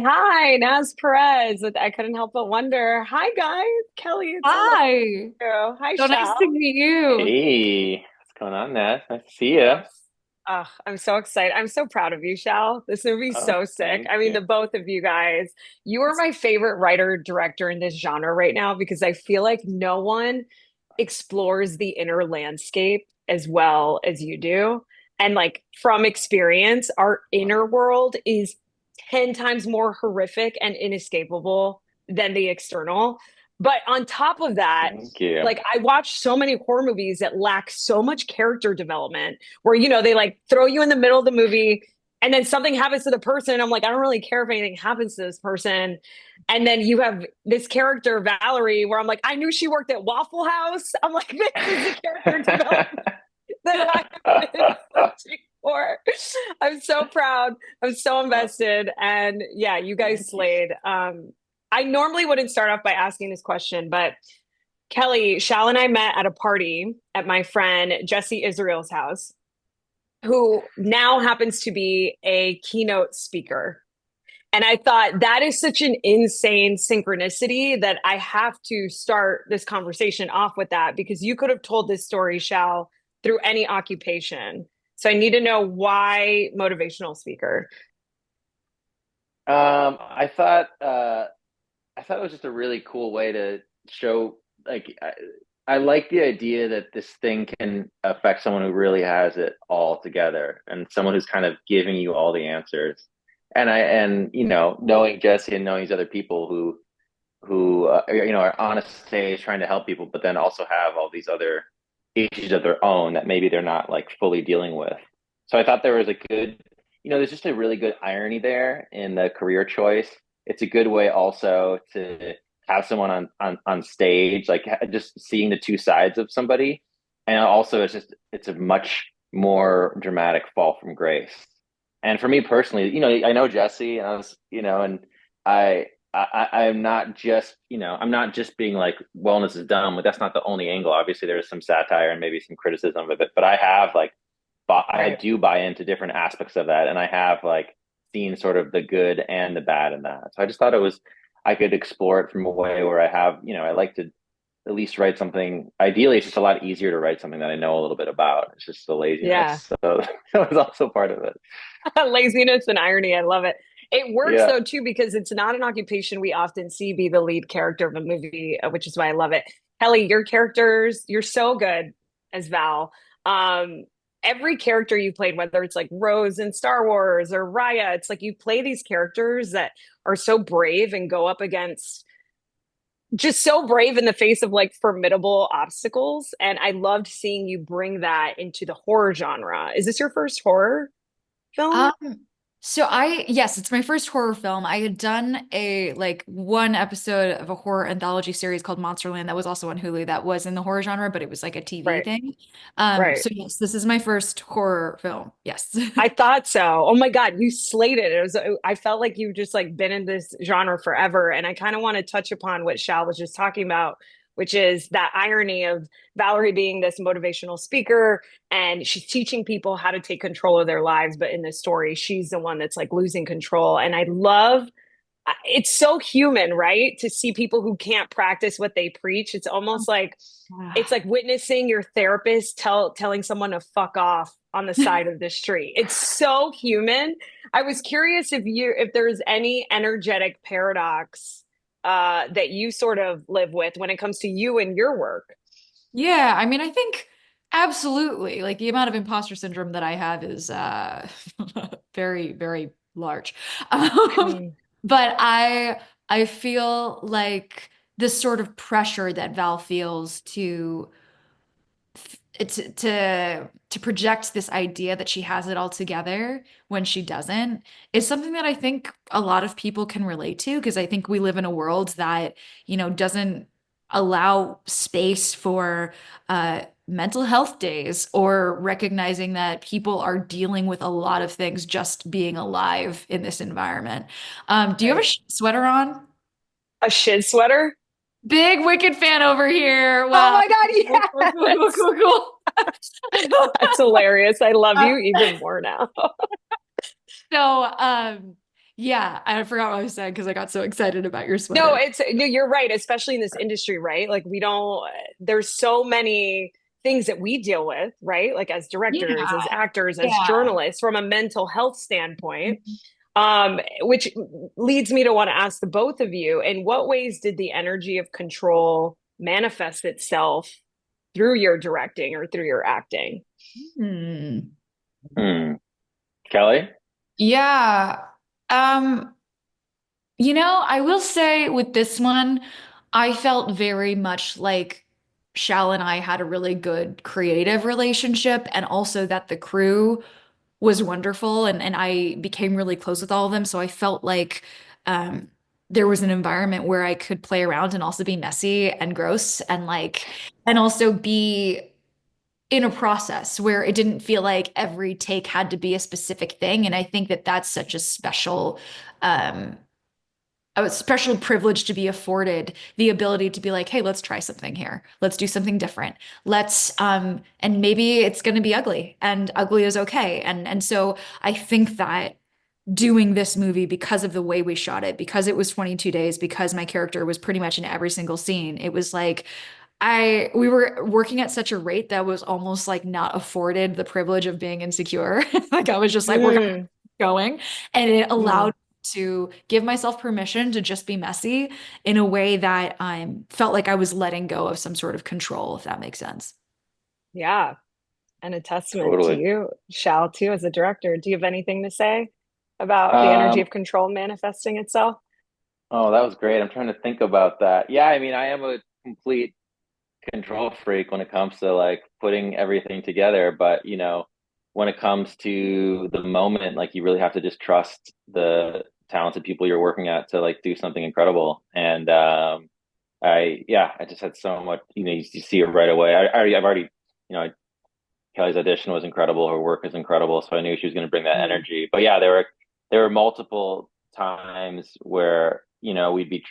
Hi, Naz Perez. I couldn't help but wonder. Hi, guys. Kelly, it's so lovely Hi. to meet you. Hi, So nice to Shal. meet you. Hey, what's going on, Nat? Nice to see you. I'm, I'm so excited. I'm so proud of you, Shal. This movie's Oh, so sick. thank I mean, you. the both of you guys. You are my favorite writer director in this genre right now because I feel like no one explores the inner landscape as well as you do. And like from experience, our inner world is 10 times more horrific and inescapable than the external. But on top of that, Thank you. like I watch so many horror movies that lack so much character development where, you know, they like throw you in the middle of the movie and then something happens to the person. I'm like, I don't really care if anything happens to this person. And then you have this character, Valerie, where I'm like, I knew she worked at Waffle House. I'm like, this is the character development that I've been searching for. I'm so proud. I'm so Uh, invested. And yeah, you guys Thank you. slayed. I normally wouldn't start off by asking this question, but Kelly, Shal and I met at a party at my friend Jesse Israel's house, who now happens to be a keynote speaker. And I thought that is such an insane synchronicity that I have to start this conversation off with that because you could have told this story, Shal, through any occupation. So I need to know why motivational speaker. Um, I thought uh, I thought it was just a really cool way to show I like the idea that this thing can affect someone who really has it all together and someone who's kind of giving you all the answers. And knowing Jesse and knowing these other people who are on a stage trying to help people, but then also have all these other issues of their own that maybe they're not like fully dealing with. So I thought there was a there's just a really good irony there in the career choice. It's a good way also to have someone on stage, like just seeing the two sides of somebody. And also it's a much more dramatic fall from grace. And for me personally, I know Jesse and I was, and I I'm not just, I'm not just being like wellness is dumb, but that's not the only angle. Obviously, there is some satire and maybe some criticism of it, but I have like, I Right. do buy into different aspects of that, and I have like seen sort of the good and the bad in that. So I just thought I could explore it from a way where I have, I like to at least write something. Ideally, it's just a lot easier to write something that I know a little bit about. It's just the Yeah. laziness, so that was also part of it. Laziness and irony. I love it. It works Yeah. though too because it's not an occupation we often see be the lead character of a movie, which is why I love it. Kelly, your characters, you're so good as Val. Um, every character you played, whether it's like Rose in Star Wars or Raya, it's like you play these characters that are so brave and go up against just so brave in the face of like formidable obstacles. And I loved seeing you bring that into the horror genre. Is this your first horror film? Um, yes, it's my first horror film. I had done a like one episode of a horror anthology series called Monsterland that was also on Hulu that was in the horror genre, but it was like a TV Right, thing. right. So yes, this is my first horror film. Yes. I thought so. Oh my God, you slayed it. I felt like you've just like been in this genre forever. And I kind of want to touch upon what Shal was just talking about, which is that irony of Valerie being this motivational speaker and she's teaching people how to take control of their lives. But in this story, she's the one that's like losing control. And I love it's so human, right? To see people who can't practice what they preach. It's like witnessing your therapist telling someone to fuck off on the side of the street. It's so human. I was curious if there's any energetic paradox that you sort of live with when it comes to you and your work. Yeah, I mean, I think absolutely. Like the amount of imposter syndrome that I have is very, very large. Um, Mm. but I feel like this sort of pressure that Val feels to project this idea that she has it all together when she doesn't is something that I think a lot of people can relate to because I think we live in a world that, doesn't allow space for mental health days or recognizing that people are dealing with a lot of things just being alive in this environment. Do you have a Right. sweater on? A shit sweater? Big Wicked fan over here. Oh Wow. my Cool, God, cool, cool, cool, yes. cool, That's hilarious. I love cool. you even more now. So, Yeah, I forgot what I was saying because I got so excited about your No, sweater. it's no, you're right, especially in this industry, right? Like we don't, there's so many things that we deal with, right? Like as directors, as Yeah, actors, as yeah. journalists, from a mental health standpoint. Which leads me to want to ask the both of you, in what ways did the energy of control manifest itself through your directing or through your acting? Hmm. Hmm. Kelly? Yeah. Um, I will say with this one, I felt very much like Shal and I had a really good creative relationship, and also that the crew was wonderful, and I became really close with all of them. So I felt like um, there was an environment where I could play around and also be messy and gross and and also be in a process where it didn't feel like every take had to be a specific thing. And I think that that's such um, a special privilege to be afforded the ability to be like, hey, let's try something here. Let's do something different. And maybe it's going to be ugly, and ugly is okay. And so I think that doing this movie, because of the way we shot it, because it was 22 days, because my character was pretty much in every single scene, it was like we were working at such a rate that was almost like not afforded the privilege of being insecure. Like I was just like, we're Mm, going. And it allowed mm, me to give myself permission to just be messy in a way that I felt like I was letting go of some sort of control, if that makes sense. yeah, and a testament to Totally. you, Shal, too, as a director. Do you have anything to say about the energy Um, of control manifesting itself? oh, that was great. I'm trying to think about that. Yeah, I mean, I am a complete control freak when it comes to like putting everything together, but when it comes to the moment, like you really have to just trust the talented people you're working at to like do something incredible. And I just had so much, you see it right away. I've already, you know, Kelly's audition was incredible. Her work is incredible. So I knew she was going to bring that Mm, energy. But yeah, there were multiple times where, we'd be,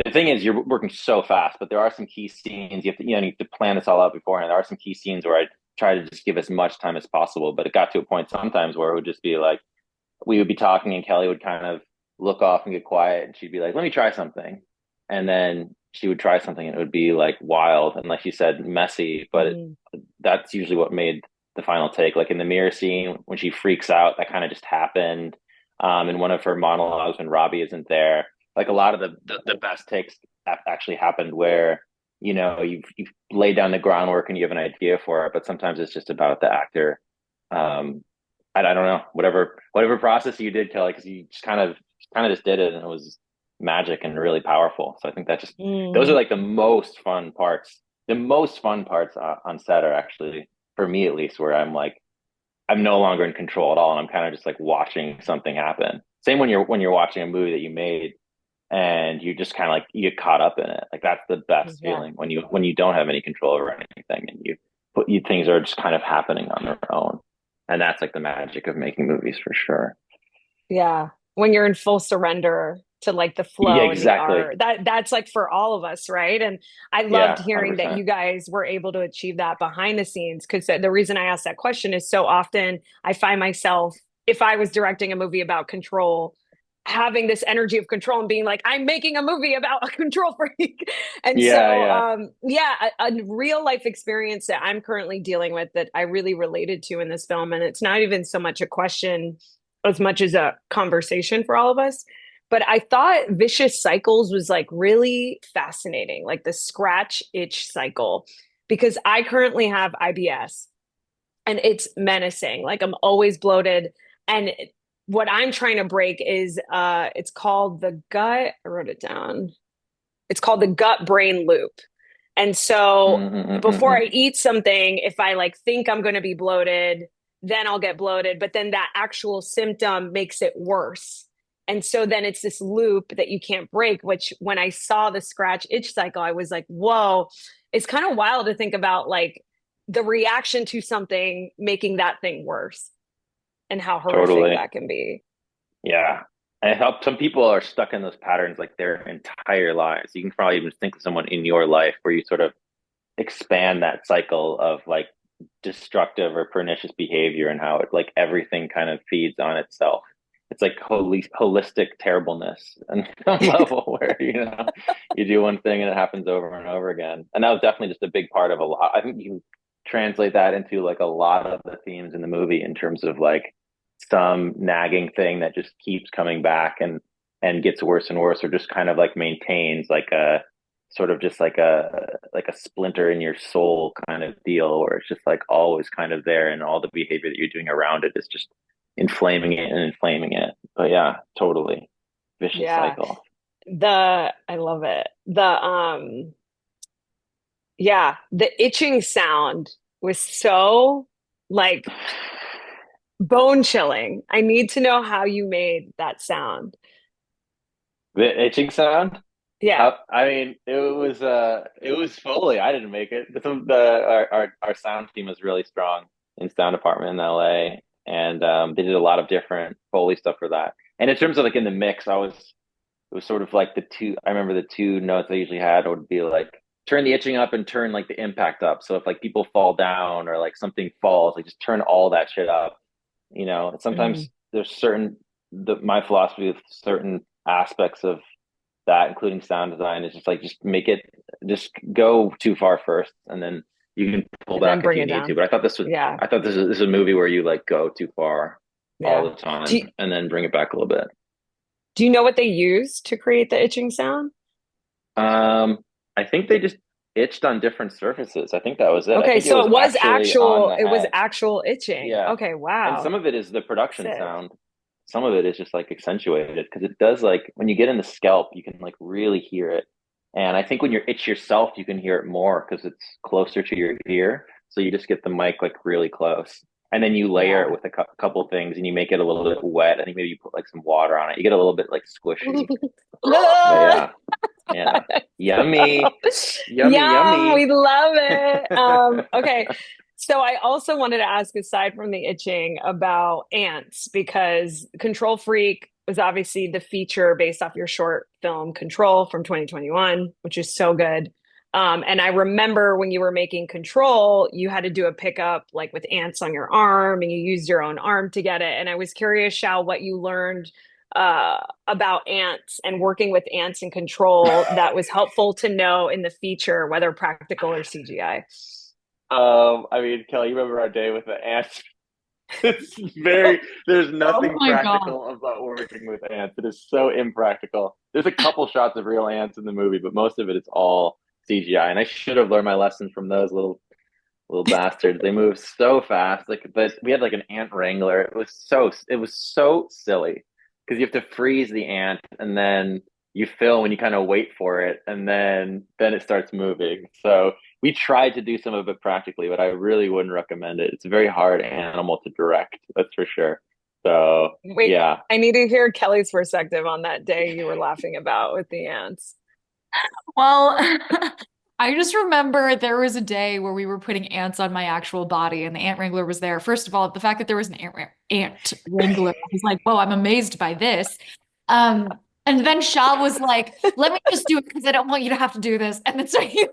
the thing is you're working so fast, but there are some key scenes you have to, need to plan this all out beforehand. There are some key scenes where I try to just give as much time as possible, but it got to a point sometimes where it would just be like, we would be talking and Kelly would kind of look off and get quiet and she'd be like, let me try something. And then she would try something and it would be like wild and like you said, messy, but mm, that's usually what made the final take. Like in the mirror scene when she freaks out, that kind of just happened. In one of her monologues when Robbie isn't there, like a lot of the best takes actually happened where you've laid down the groundwork and you have an idea for it, but sometimes it's just about the actor um, I don't know, whatever process you did, Kelly, because you just kind of just did it, and it was magic and really powerful. So I think that just those are mm. like the most fun parts. The most fun parts on set are actually, for me at least, where I'm no longer in control at all, and I'm kind of just like watching something happen. Same when you're watching a movie that you made, and you just kind of like you get caught up in it. Like that's the best Yeah. feeling when you don't have any control over anything, and things are just kind of happening on their own. And that's like the magic of making movies for sure. Yeah. When you're in full surrender to like the Yeah, flow and the exactly. art. That's like for all of us, right? And I loved Yeah, hearing that 100%. you guys were able to achieve that behind the scenes, because the reason I asked that question is so often I find myself, if I was directing a movie about control, having this energy of control and being like, I'm making a movie about a control freak. And Yeah, so, yeah. yeah, a real life experience that I'm currently dealing with that I really related to in this film. And it's not even so much a question as much as a conversation for all of us. But I thought Vicious Cycles was like really fascinating, like the scratch itch cycle, because I currently have IBS and it's menacing. Like I'm always bloated. And what I'm trying to break is it's called the gut, I wrote it down. It's called the gut brain loop. And so before I Mm-mm-mm-mm. eat something, if I like think I'm going to be bloated, then I'll get bloated, but then that actual symptom makes it worse. And so then it's this loop that you can't break, which when I saw the scratch itch cycle, I was like, whoa, it's kind of wild to think about like the reaction to something making that thing worse and how horrific Totally. that can be. Yeah. And it helps. Some people are stuck in those patterns like their entire lives. You can probably even think of someone in your life where you sort of expand that cycle of like destructive or pernicious behavior and how it like everything kind of feeds on itself. it's like holistic terribleness and some level where you do one thing and it happens over and over again. And that was definitely just a big part of a lot. I think you translate that into like a lot of the themes in the movie in terms of like some nagging thing that just keeps coming back and gets worse and worse, or just kind of like maintains like a sort of just like a splinter in your soul kind of deal, where it's just like always kind of there, and all the behavior that you're doing around it is just inflaming it and inflaming it. But yeah, totally vicious Yeah. cycle. I love it. Yeah, the itching sound was so like bone chilling. I need to know how you made that sound. The itching sound. Yeah. I mean, it was Foley. I didn't make it. Our sound team is really strong in sound department in LA, and they did a lot of different Foley stuff for that. And in terms of like in the mix, it was sort of like the two. I remember the two notes I usually had would be like turn the itching up and turn like the impact up. So if like people fall down or like something falls, like just turn all that shit up. Mhm. Sometimes there's certain my philosophy with certain aspects of that, including sound design, is just like just go too far first, and then you can pull And then back if bring you it need to. down. But Yeah. I thought this is a movie where you like go too far all Yeah. the Do time you, and then bring it back a little bit. do you know what they used to create the itching sound? Um, I think they just itched on different surfaces. I think that was it. I Okay, think it so was actually on the it was head. actual itching. Yeah. Okay, And wow. some of it is the production Sick. sound. Some of it is just like accentuated because it does like when you get in the scalp, you can like really hear it. And I think when you're itch yourself, you can hear it more because it's closer to your ear. So you just get the mic like really close. And then you layer it Yeah. with a couple things and you make it a little bit wet. I think maybe you put like some water on it. You get a little bit like squishy. But yeah, yeah. Yummy. Yummy, Yum, we yummy. love it. Okay. So I also wanted to ask, aside from the itching, about ants, because Control Freak was obviously the feature based off your short film Control from 2021, which is so good. And I remember when you were making Control, you had to do a pickup like with ants on your arm, and you used your own arm to get it. And I was curious, Shao, what you learned about ants and working with ants in Control that was helpful to know in the feature, whether practical or CGI. I mean, Kelly, you remember our day with the ants? It's there's Oh nothing my God. practical about working with ants. It is so impractical. There's a couple shots of real ants in the movie, but most of it is all CGI. And I should have learned my lesson from those little bastards. They move so fast. Like, but we had like an ant wrangler. It was so silly because you have to freeze the ant and then you film and you kind of wait for it and then it starts moving. So we tried to do some of it practically, but I really wouldn't recommend it. It's a very hard animal to direct, that's for sure. So Wait, yeah. I need to hear Kelly's perspective on that day you were laughing about with the ants. Well, I just remember there was a day where we were putting ants on my actual body and the ant wrangler was there. First of all, the fact that there was an ant wrangler, I was like, whoa, I'm amazed by this. Um, and then Shal was like, let me just do it because I don't want you to have to do this. And then so he,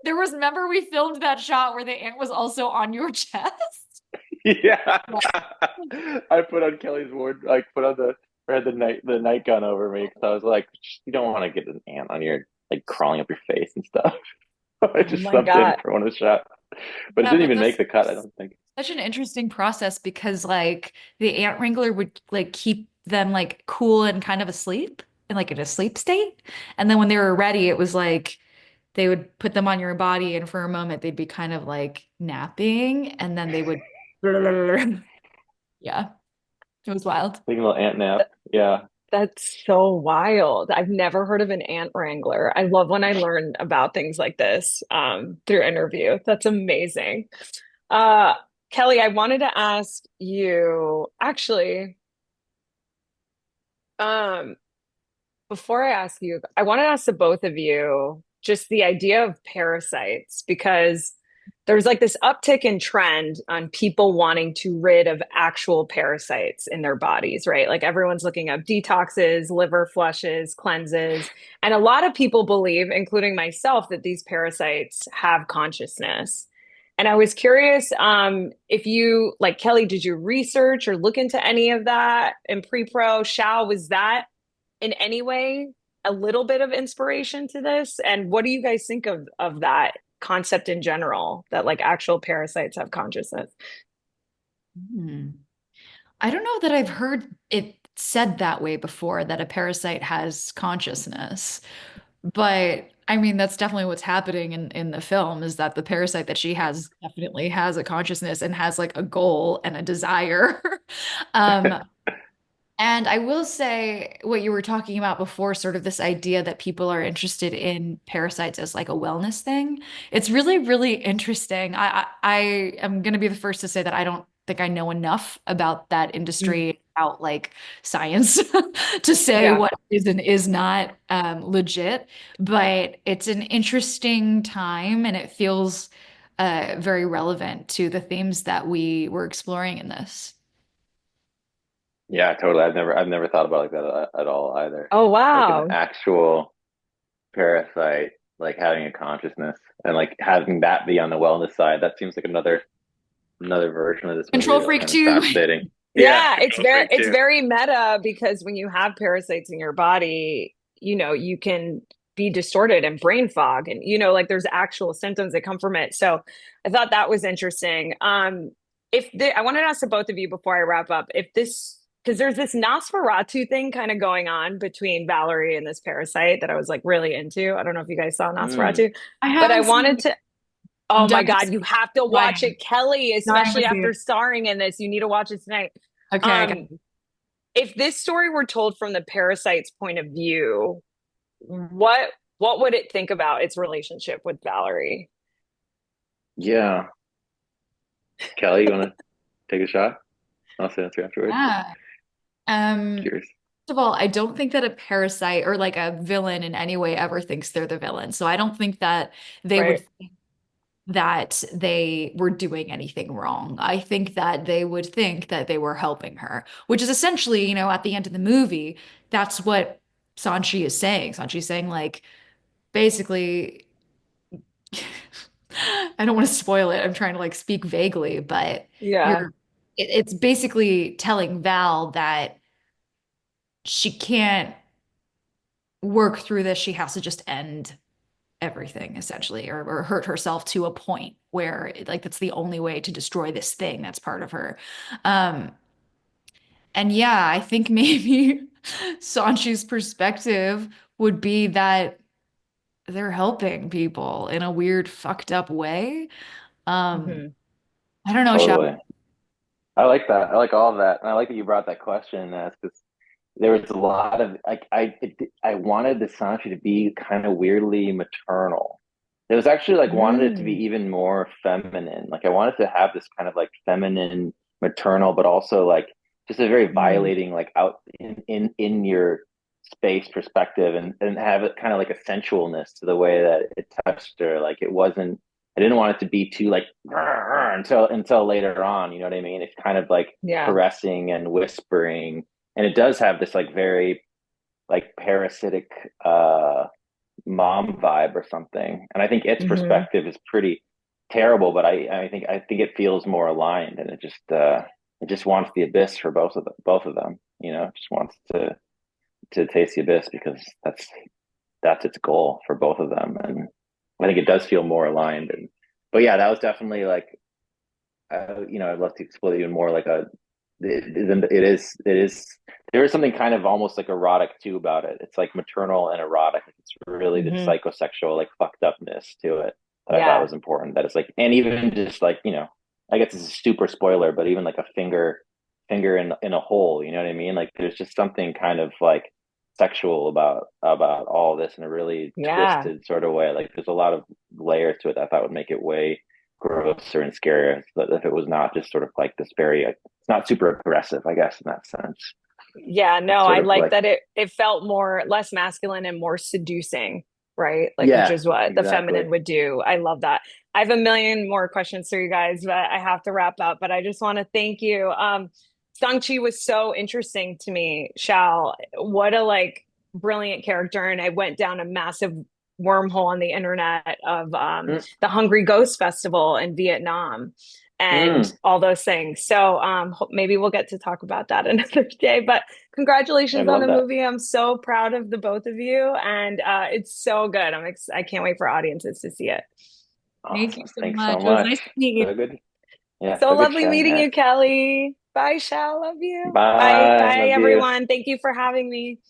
there was, remember we filmed that shot where the ant was also on your chest? Yeah. I put on Kelly's ward, like put on I had the night gun over me because I was like, you don't want to get an ant on your like crawling up your face and stuff. I Oh just my subbed in God. for one of the shots, but it Yeah, didn't but even make that's the cut. I don't think. such an interesting process because like the ant wrangler would like keep them like cool and kind of asleep and like in a sleep state. And then when they were ready, it was like they would put them on your body and for a moment they'd be kind of like napping and then they would yeah, it was wild. Taking a little ant nap. Yeah. That's so wild. I've never heard of an ant wrangler. I love when I learn about things like this through interview. That's amazing. Uh, Kelly, I wanted to ask you actually, um, before I ask you, I want to ask the both of you just the idea of parasites because there's like this uptick in trend on people wanting to rid of actual parasites in their bodies, right? Like everyone's looking up detoxes, liver flushes, cleanses. And a lot of people believe, including myself, that these parasites have consciousness. And I was curious if you, like Kelly, did you research or look into any of that in pre-pro? Shao, was that in any way a little bit of inspiration to this? And what do you guys think of that concept in general, that like actual parasites have consciousness? Hmm. I don't know that I've heard it said that way before, that a parasite has consciousness. But I mean, that's definitely what's happening in the film, is that the parasite that she has definitely has a consciousness and has like a goal and a desire. Um, and I will say what you were talking about before, sort of this idea that people are interested in parasites as like a wellness thing. It's really, really interesting. I am going to be the first to say that I don't think I know enough about that Mm. industry, about like science, to say Yeah. what is and is not legit. But it's an interesting time, and it feels very relevant to the themes that we were exploring in this. Yeah, totally. I've never thought about it like that at all either. Oh, Like an wow. actual parasite, like having a consciousness and like having that be on the wellness side. That seems like another version of this movie Control that's Freak kind of 2. fascinating. Yeah, Yeah, Control Freak it's too. very meta because when you have parasites in your body, you can be distorted and brain fog and like there's actual symptoms that come from it. So I thought that was interesting. I wanted to ask the both of you before I wrap up, if this because there's this Nosferatu thing kind of going on between Valerie and this parasite that I was like really into. I don't know if you guys saw Mm. Nosferatu, I but I haven't seen wanted it. to. I'm Oh my definitely God, you have to watch dying, it, Kelly, dying to especially see after it. starring in this. You need to watch it tonight. Okay, I got Um, if this story were told from the parasite's point of view, what would it think about its relationship with Valerie? Yeah. Kelly, you want to take a shot? I'll answer afterwards. yeah. Cheers. First of all, I don't think that a parasite or like a villain in any way ever thinks they're the villain. So I don't think that they would Right. think that they were doing anything wrong. I think that they would think that they were helping her, which is essentially, at the end of the movie, that's what Sanchi is saying. Sanchi's saying, like, basically, I don't want to spoil it. I'm trying to like speak vaguely, but Yeah. you're it's basically telling Val that she can't work through this. She has to just end everything essentially, or hurt herself to a point where like that's the only way to destroy this thing that's part of her. Um, and yeah, I think maybe Sanchi's perspective would be that they're helping people in a weird, fucked up way. Um, Hmm. I don't know, Shab. Totally. I like that. I like all of that. And I like that you brought that question because there was a lot of like I wanted the Sanchi to be kind of weirdly maternal. It was actually like wanted it to be Mm. even more feminine. Like I wanted to have this kind of like feminine, maternal, but also like just a very Mm. violating like out in your space perspective and have it kind of like a sensualness to the way that it touched her. Like it wasn't I didn't want it to be too like until later on, you know what I mean? It's kind of like Yeah. caressing and whispering and it does have this like very like parasitic mom vibe or something. And I think its Hmm. perspective is pretty terrible, but I think it feels more aligned, and it just wants the abyss for both of them. You know, it just wants to taste the abyss because that's its goal for both of them, and I think it does feel more aligned. And but yeah, that was definitely like I'd love to explore even more like it is there is something kind of almost like erotic too about it. It's like maternal and erotic. It's really the Hmm. psychosexual like fucked upness to it that I thought Yeah. was important. That it's like and even just like I guess it's a super spoiler, but even like a finger in a hole, you know what I mean? Like there's just something kind of like sexual about all this in a really Yeah. twisted sort of way. Like there's a lot of layers to it that I thought would make it way grosser and scarier if it was not just sort of like this very it's not super aggressive, I guess, in that sense. Yeah, no, It's sort I of like like, that it felt more less masculine and more seducing, right? Like which yeah, is what the exactly. feminine would do. I love that. I have a million more questions for you guys, but I have to wrap up. But I just want to thank you. Sangchi was so interesting to me, Shao. What a like brilliant character. And I went down a massive wormhole on the internet of Mm, the Hungry Ghost Festival in Vietnam and mm, all those things. So maybe we'll get to talk about that another day. But I'd congratulations on love the that. movie. I'm so proud of the both of you, and it's so good. I can't wait for audiences to see it. Thank you Awesome. so Thanks so much. It was nice much. to meet you. So good. Yeah, So so good lovely chatting, meeting man. you, Kelly. Bye, Shal. Love you. Bye. Bye. Bye, Love you. everyone. Thank you for having me.